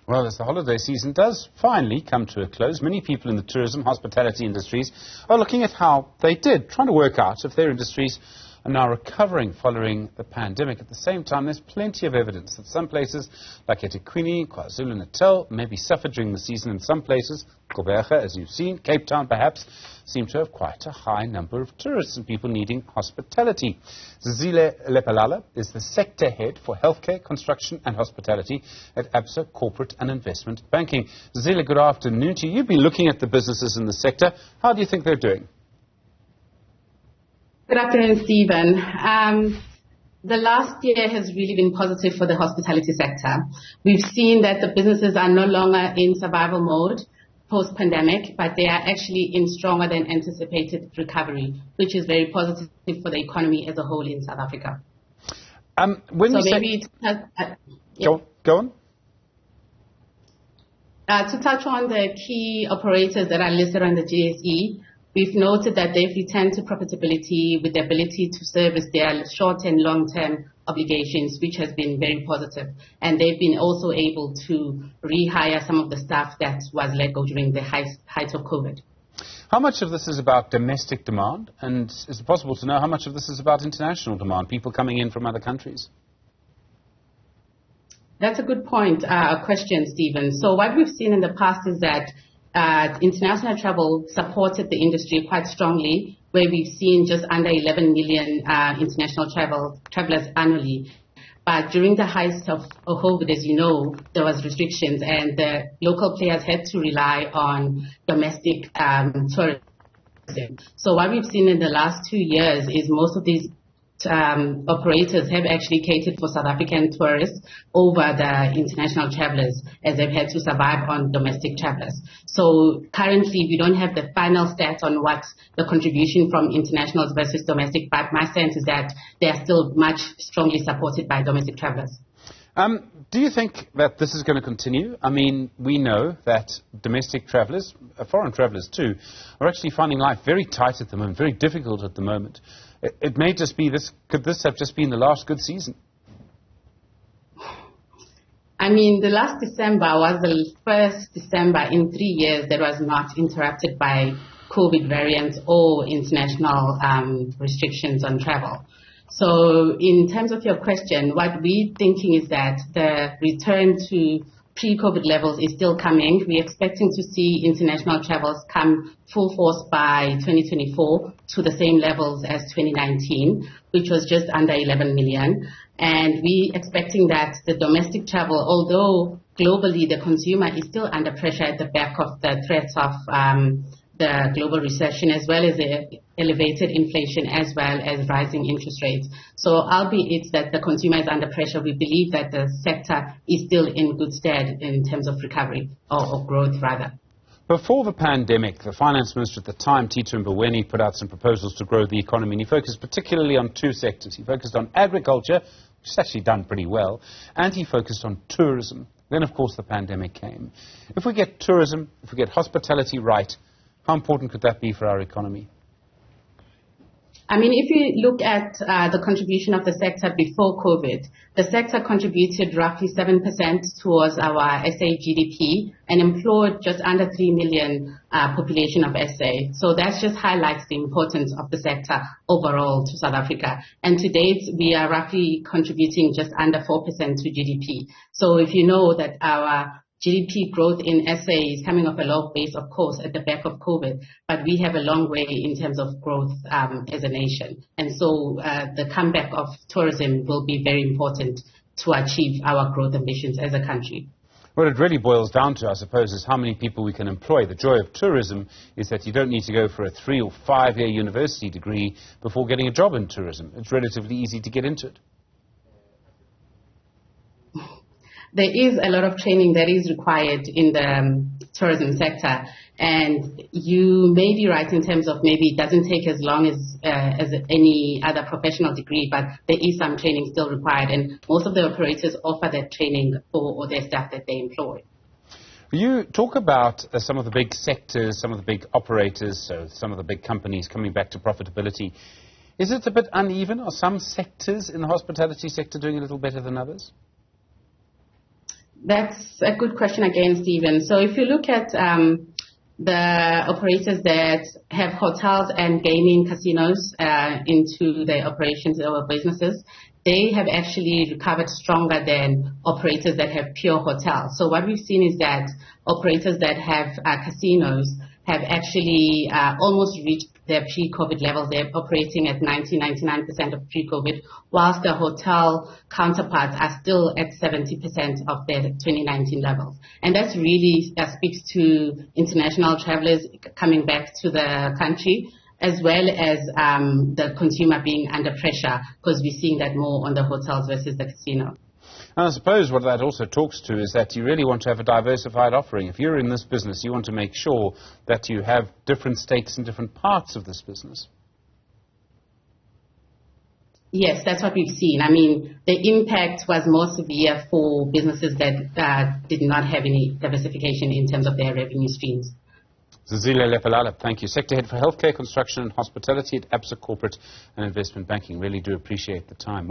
Well, as the holiday season does finally come to a close, many people in the tourism, hospitality industries are looking at how they did, trying to work out if their industries are now recovering following the pandemic. At the same time, there's plenty of evidence that some places like eThekwini, KwaZulu-Natal maybe suffered during the season. In some places, Gqeberha, as you've seen, Cape Town perhaps, seem to have quite a high number of tourists and people needing hospitality. Zizile Lephalala is the sector head for healthcare, construction and hospitality at Absa Corporate and Investment Banking. Zizile, good afternoon to you. You've been looking at the businesses in the sector. How do you think they're doing? Good afternoon, Stephen. The last year has really been positive for the hospitality sector. We've seen that the businesses are no longer in survival mode post-pandemic, but they are actually in stronger than anticipated recovery, which is very positive for the economy as a whole in South Africa. Go on. To touch on the key operators that are listed on the GSE, we've noted that they've returned to profitability with the ability to service their short and long-term obligations, which has been very positive. And they've been also able to rehire some of the staff that was let go during the height of COVID. How much of this is about domestic demand? And is it possible to know how much of this is about international demand, people coming in from other countries? That's a good question, Stephen. So what we've seen in the past is that international travel supported the industry quite strongly, where we've seen just under 11 million international travelers annually. But during the height of COVID, as you know, there was restrictions and the local players had to rely on domestic tourism. So what we've seen in the last 2 years is most of these operators have actually catered for South African tourists over the international travelers, as they've had to survive on domestic travelers. So currently we don't have the final stats on what the contribution from internationals versus domestic, but my sense is that they are still much strongly supported by domestic travelers. Do you think that this is going to continue? I mean, we know that domestic travellers, foreign travellers too, are actually finding life very tight at the moment, very difficult at the moment. It may just be this. Could this have just been the last good season? I mean, the last December was the first December in 3 years that was not interrupted by COVID variants or international restrictions on travel. So in terms of your question, what we're thinking is that the return to pre-COVID levels is still coming. We're expecting to see international travels come full force by 2024 to the same levels as 2019, which was just under 11 million. And we're expecting that the domestic travel, although globally the consumer is still under pressure at the back of the threats of the global recession, as well as the elevated inflation, as well as rising interest rates. So albeit that the consumer is under pressure, we believe that the sector is still in good stead in terms of recovery, or growth rather. Before the pandemic, the finance minister at the time, Tito Mboweni, put out some proposals to grow the economy, and he focused particularly on two sectors. He focused on agriculture, which has actually done pretty well, and he focused on tourism. Then, of course, the pandemic came. If we get tourism, if we get hospitality right, how important could that be for our economy? I mean, if you look at the contribution of the sector before COVID, the sector contributed roughly 7% towards our SA GDP and employed just under 3 million population of SA. So that just highlights the importance of the sector overall to South Africa. And to date, we are roughly contributing just under 4% to GDP. So if you know that our GDP growth in SA is coming off a low base, of course, at the back of COVID, but we have a long way in terms of growth as a nation. And so the comeback of tourism will be very important to achieve our growth ambitions as a country. What it really boils down to, I suppose, is how many people we can employ. The joy of tourism is that you don't need to go for a 3 or 5 year university degree before getting a job in tourism. It's relatively easy to get into it. There is a lot of training that is required in the tourism sector, and you may be right in terms of maybe it doesn't take as long as any other professional degree, but there is some training still required, and most of the operators offer that training for their staff that they employ. You talk about some of the big sectors, some of the big operators, so some of the big companies coming back to profitability. Is it a bit uneven? Are some sectors in the hospitality sector doing a little better than others? That's a good question again, Stephen. So if you look at the operators that have hotels and gaming casinos into their operations or businesses, they have actually recovered stronger than operators that have pure hotels. So what we've seen is that operators that have casinos have actually almost reached their pre-COVID levels. They're operating at 99% of pre-COVID, whilst the hotel counterparts are still at 70% of their 2019 levels. And that's really speaks to international travelers coming back to the country, as well as the consumer being under pressure, because we're seeing that more on the hotels versus the casino. And I suppose what that also talks to is that you really want to have a diversified offering. If you're in this business, you want to make sure that you have different stakes in different parts of this business. Yes, that's what we've seen. I mean, the impact was more severe for businesses that did not have any diversification in terms of their revenue streams. Zizile Lephalala, thank you. Sector Head for Healthcare, Construction and Hospitality at Absa Corporate and Investment Banking. Really do appreciate the time.